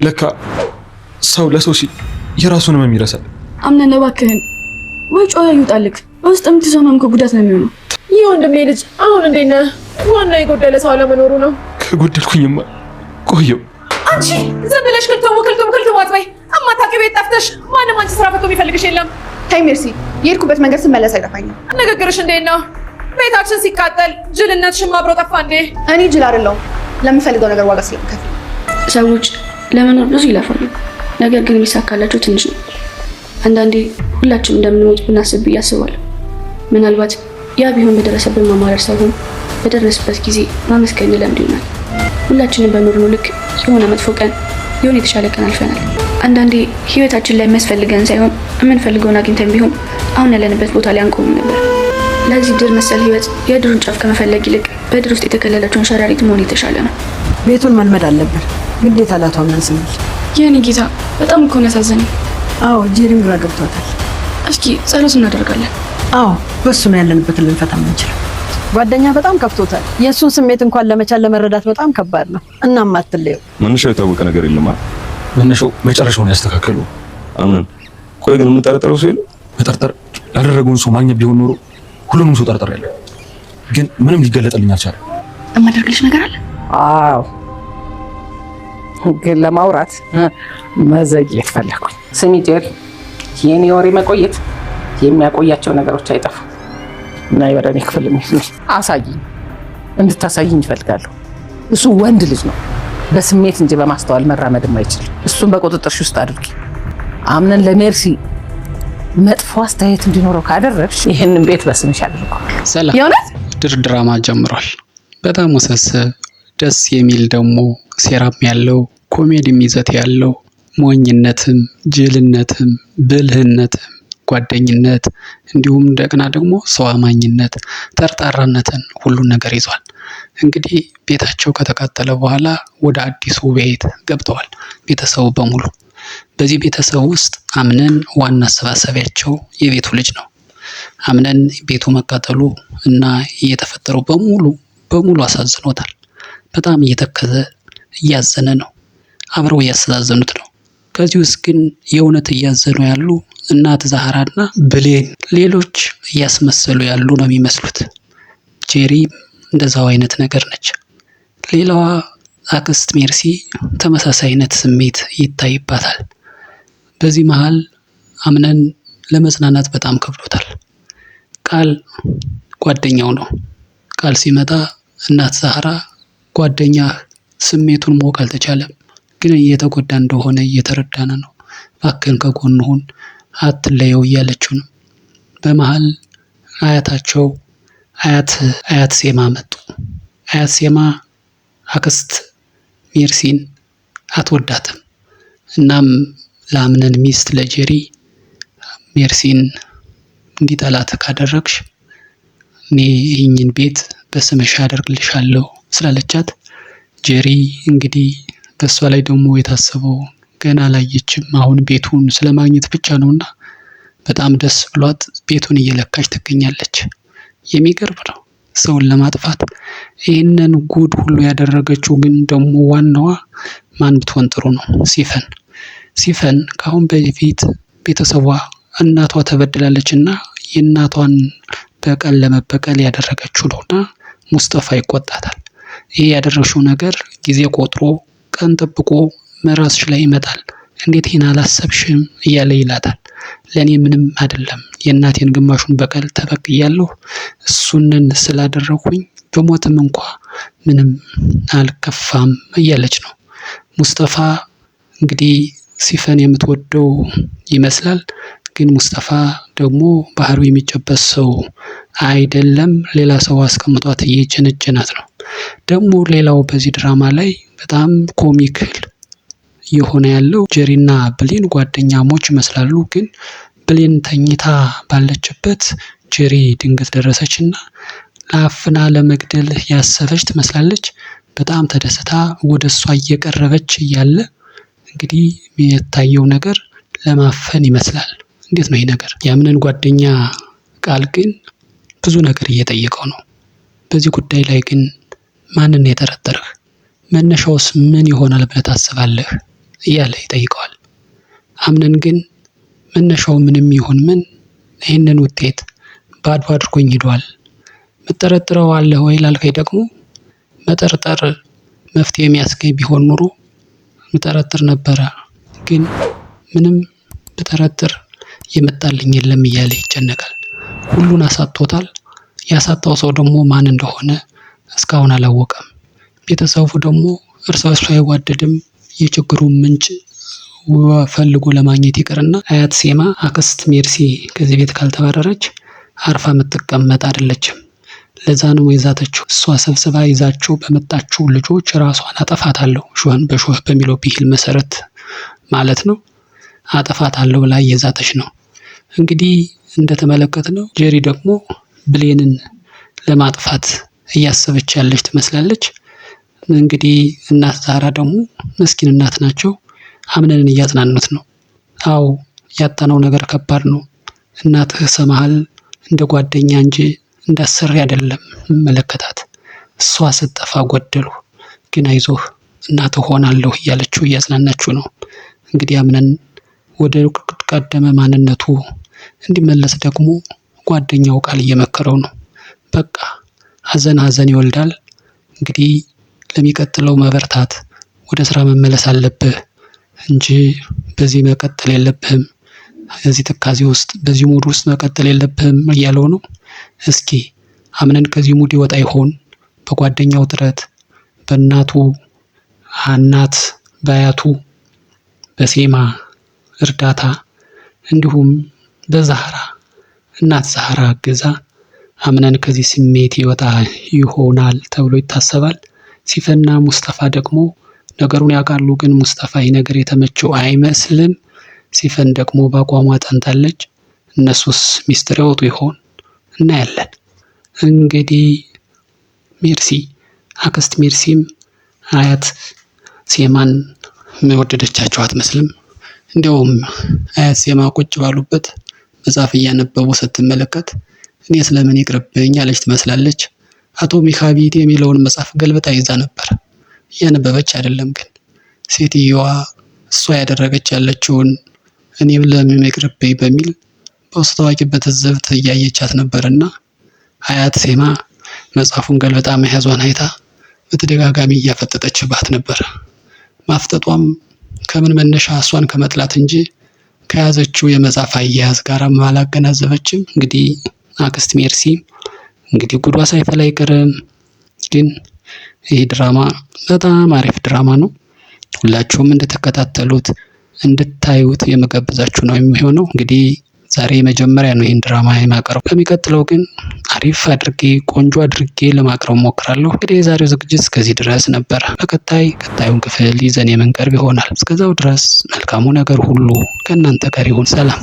ለካ ሰው ለሰው ሲል የራሱን ህመም ይረሳል። አምነን እባክህን ወይ ጮኸ ይውጣልክ። በውስጥ የምትሰማም ከጉዳት ነው የሚሆነው። ይህ ወንድሜ ልጅ አሁን እንዴት ነህ? ዋና የጎደለ ሰው አለመኖሩ ነው። ከጎደልኩኝማ ቆየው። አንቺ ዝም ብለሽ ክልተው አትበይ። አማታቂ ቤት ጠፍተሽ ማንም አንቺ ስራ ፈቶ የሚፈልግሽ የለም። ታይ ሜርሲ፣ የሄድኩበት መንገድ ስመለስ አይጠፋኝም። ንግግርሽ እንዴት ነው? ቤታችን ሲቃጠል ጅልነትሽም አብሮ ጠፋ እንዴ? እኔ ጅል አይደለሁም። ለምፈልገው ነገር ዋጋ ስለምከፍል። ሰዎች ለመኖር ብዙ ይለፋሉ፣ ነገር ግን የሚሳካላቸው ትንሽ ነው። አንዳንዴ ሁላችንም እንደምንሞት ብናስብ ብዬ አስባለሁ። ምናልባት ያ ቢሆን በደረሰብን ማማረር ሳይሆን በደረስበት ጊዜ ማመስገን ለምድ ይሆናል። ሁላችንም በኖርነው ልክ የሆነ መጥፎ ቀን የሆነ የተሻለ ቀን አልፈናል። አንዳንዴ ህይወታችን ላይ የሚያስፈልገን ሳይሆን የምንፈልገውን አግኝተን ቢሆን አሁን ያለንበት ቦታ ላይ አንቆምም ነበር። ለዚህ ድር መሰል ህይወት የድሩን ጫፍ ከመፈለግ ይልቅ በድር ውስጥ የተከለለችውን ሸረሪት መሆን የተሻለ ነው። ቤቱን መልመድ አለብን። ግዴታ ላቷምናን ስንል የኔ ጌታ በጣም እኮ ነው ያሳዘነኝ። አዎ ጄሪም ግራ ገብቷታል። እስኪ ጸሎት እናደርጋለን። አዎ በሱ ነው ያለንበትን ልንፈታ የምንችለው። ጓደኛ በጣም ከፍቶታል። የእሱን ስሜት እንኳን ለመቻል ለመረዳት በጣም ከባድ ነው። እናም አትለየው። መነሻው የታወቀ ነገር የለም። መነሻው መጨረሻውን ያስተካከሉ። አሁን ቆይ ግን የምንጠረጠረው ሰው የለም? መጠርጠር ያደረገውን ሰው ማግኘት ቢሆን ኖሮ ሁሉንም ሰው ጠርጠር ያለ፣ ግን ምንም ሊገለጥልኝ አልቻለም። እማደርግልሽ ነገር አለ። አዎ ግን ለማውራት መዘግየት ፈለኩኝ። ስሚ ጄሪ፣ የኔ ወሬ መቆየት የሚያቆያቸው ነገሮች አይጠፉም እና የወደኔ ክፍል አሳይኝ፣ እንድታሳይኝ እፈልጋለሁ። እሱ ወንድ ልጅ ነው፣ በስሜት እንጂ በማስተዋል መራመድም አይችልም። እሱን በቁጥጥርሽ ውስጥ አድርጊ። አምነን ለሜርሲ መጥፎ አስተያየት እንዲኖረው ካደረግሽ ይህንን ቤት በስምሽ አድርገዋል። ሰላም፣ የእውነት ድራማ ጀምሯል። በጣም ውስብስብ ደስ የሚል ደግሞ ሴራም ያለው ኮሜዲም ይዘት ያለው ሞኝነትም ጅልነትም ብልህነትም ጓደኝነት እንዲሁም እንደገና ደግሞ ሰው አማኝነት ጠርጣራነትን ሁሉን ነገር ይዟል። እንግዲህ ቤታቸው ከተቃጠለ በኋላ ወደ አዲሱ ቤት ገብተዋል ቤተሰቡ በሙሉ። በዚህ ቤተሰብ ውስጥ አምነን ዋና አሰባሳቢያቸው የቤቱ ልጅ ነው። አምነን ቤቱ መቃጠሉ እና እየተፈጠረው በሙሉ አሳዝኖታል። በጣም እየተከዘ እያዘነ ነው። አብረው እያስተዛዘኑት ነው። ከዚህ ውስጥ ግን የእውነት እያዘኑ ያሉ እናት ዛህራና ብሌን ሌሎች እያስመሰሉ ያሉ ነው የሚመስሉት። ጄሪ እንደዛው አይነት ነገር ነች። ሌላዋ አክስት ሜርሲ ተመሳሳይ አይነት ስሜት ይታይባታል። በዚህ መሃል አምነን ለመጽናናት በጣም ከብዶታል። ቃል ጓደኛው ነው። ቃል ሲመጣ እናት ዛህራ ጓደኛ ስሜቱን ማወቅ አልተቻለም፣ ግን እየተጎዳ እንደሆነ እየተረዳነ ነው። እባክህን ከጎኑ ሁን፣ አትለየው እያለችው ነው። በመሃል አያታቸው አያት ሴማ መጡ። አያት ሴማ አክስት ሜርሲን አትወዳትም። እናም ለአምነን ሚስት ለጄሪ ሜርሲን እንዲጠላት ካደረግሽ እኔ ይህንን ቤት በስምሽ አደርግልሻለሁ ስላለቻት ጄሪ እንግዲህ በሷ ላይ ደግሞ የታሰበው ገና አላየችም። አሁን ቤቱን ስለማግኘት ብቻ ነውና በጣም ደስ ብሏት ቤቱን እየለካች ትገኛለች። የሚገርም ነው ሰውን ለማጥፋት ይህንን ጉድ ሁሉ ያደረገችው ግን ደግሞ ዋናዋ ማን ብትሆን ጥሩ ነው? ሲፈን ከአሁን በፊት ቤተሰቧ እናቷ ተበድላለችና የእናቷን በቀል ለመበቀል ያደረገችው ነውና ሙስጠፋ ይቆጣታል። ይሄ ያደረግሽው ነገር ጊዜ ቆጥሮ ቀን ጠብቆ መራስሽ ላይ ይመጣል፣ እንዴት ይሄን አላሰብሽም እያለ ይላታል። ለእኔ ምንም አይደለም፣ የእናቴን ግማሹን በቀል ተበቅያለሁ፣ እሱንን ስላደረኩኝ በሞትም እንኳ ምንም አልከፋም እያለች ነው። ሙስጠፋ እንግዲህ ሲፈን የምትወደው ይመስላል፣ ግን ሙስጠፋ ደግሞ ባህሪው የሚጨበስ ሰው አይደለም። ሌላ ሰው አስቀምጧት እየጀነጀናት ነው። ደግሞ ሌላው በዚህ ድራማ ላይ በጣም ኮሚክል የሆነ ያለው ጄሪና ብሌን ጓደኛሞች ይመስላሉ። ግን ብሌን ተኝታ ባለችበት ጄሪ ድንገት ደረሰችና አፍና ለመግደል ያሰበች ትመስላለች። በጣም ተደስታ ወደ እሷ እየቀረበች እያለ እንግዲህ የታየው ነገር ለማፈን ይመስላል። እንዴት ነው ይሄ ነገር? ያምነን ጓደኛ ቃል ግን ብዙ ነገር እየጠየቀው ነው። በዚህ ጉዳይ ላይ ግን ማንን የጠረጠርህ? መነሻውስ ምን ይሆናል ብለህ ታስባለህ? እያለ ይጠይቀዋል። አምነን ግን መነሻው ምንም ይሁን ምን ይህንን ውጤት ባዶ አድርጎኝ ሄዷል። መጠረጥረው አለ ወይ ላልከኝ ደግሞ መጠርጠር መፍትሄ የሚያስገኝ ቢሆን ኑሮ መጠረጥር ነበረ። ግን ምንም ብጠረጥር የመጣልኝ የለም እያለ ይጨነቃል። ሁሉን አሳጥቶታል። ያሳጣው ሰው ደግሞ ማን እንደሆነ እስካሁን አላወቀም። ቤተሰቡ ደግሞ እርስ በርሱ አይዋደድም። የችግሩን ምንጭ ፈልጎ ለማግኘት ይቅርና አያት ሴማ አክስት ሜርሲ ከዚህ ቤት ካልተባረረች አርፋ የምትቀመጥ አይደለችም። ለዛ ነው የዛተችው። እሷ ሰብስባ ይዛቸው በመጣችው ልጆች ራሷን አጠፋታለሁ ሾህን በሾህ በሚለው ብሂል መሰረት ማለት ነው አጠፋታለሁ ብላ የዛተች ነው። እንግዲህ እንደተመለከትነው ጄሪ ደግሞ ብሌንን ለማጥፋት እያሰበች ያለች ትመስላለች። እንግዲህ እናት ዛራ ደግሞ ምስኪን እናት ናቸው። አምነንን እያጽናኑት ነው። አዎ ያጣነው ነገር ከባድ ነው። እናትህ ሰማሃል እንደ ጓደኛ እንጂ እንዳሰሪ አይደለም መለከታት። እሷ ስትጠፋ ጎደሉ። ግን አይዞህ እናትህ ሆናለሁ እያለችው እያጽናናችው ነው። እንግዲህ አምነን ወደ ቀደመ ማንነቱ እንዲመለስ ደግሞ ጓደኛው ቃል እየመከረው ነው። በቃ ሀዘን ይወልዳል። እንግዲህ ለሚቀጥለው መበርታት ወደ ስራ መመለስ አለብህ እንጂ በዚህ መቀጠል የለብህም። እዚህ ትካዜ ውስጥ በዚህ ሙድ ውስጥ መቀጠል የለብህም እያለው ነው። እስኪ አምነን ከዚህ ሙድ ይወጣ ይሆን? በጓደኛው ጥረት፣ በእናቱ እናት፣ በአያቱ፣ በሴማ እርዳታ እንዲሁም በዛህራ እናት ዛህራ እገዛ አምነን ከዚህ ስሜት ይወጣ ይሆናል ተብሎ ይታሰባል። ሲፈና ሙስጠፋ ደግሞ ነገሩን ያውቃሉ። ግን ሙስጠፋ ይህ ነገር የተመቸው አይመስልም። ሲፈን ደግሞ በአቋሟ ጠንታለች። እነሱስ ሚስጥር ያወጡ ይሆን? እናያለን። እንግዲህ ሜርሲ አክስት ሜርሲም አያት ሴማን የወደደቻቸው አትመስልም። እንዲያውም አያት ሴማ ቁጭ ባሉበት መጽሐፍ እያነበቡ ስትመለከት እኔ ስለምን ይቅርብኝ ያለች ትመስላለች። አቶሚክ ሃቢት የሚለውን መጽሐፍ ገልብጣ ይዛ ነበር። እያነበበች አይደለም። ግን ሴትየዋ እሷ ያደረገች ያለችውን እኔም ለምን ይቅርብኝ በሚል በውስጥ ታዋቂ በትዝብት እያየቻት ነበርና አያት ሴማ መጽሐፉን ገልብጣ መያዟን አይታ በተደጋጋሚ እያፈጠጠችባት ነበር። ማፍጠጧም ከምን መነሻ እሷን ከመጥላት እንጂ ከያዘችው የመጽሐፍ አያያዝ ጋር አላገናዘበችም። እንግዲህ አክስት ሜርሲ እንግዲህ ጉዷ ሳይፈላ አይቀርም። ግን ይህ ድራማ በጣም አሪፍ ድራማ ነው። ሁላችሁም እንድትከታተሉት እንድታዩት የመጋበዛችሁ ነው የሚሆነው። እንግዲህ ዛሬ መጀመሪያ ነው ይህን ድራማ የማቀርበው። በሚቀጥለው ግን አሪፍ አድርጌ ቆንጆ አድርጌ ለማቅረብ ሞክራለሁ። እንግዲህ የዛሬው ዝግጅት እስከዚህ ድረስ ነበር። ቀጣዩን ክፍል ይዘን የምንቀርብ ይሆናል። እስከዛው ድረስ መልካሙ ነገር ሁሉ ከእናንተ ጋር ይሁን። ሰላም።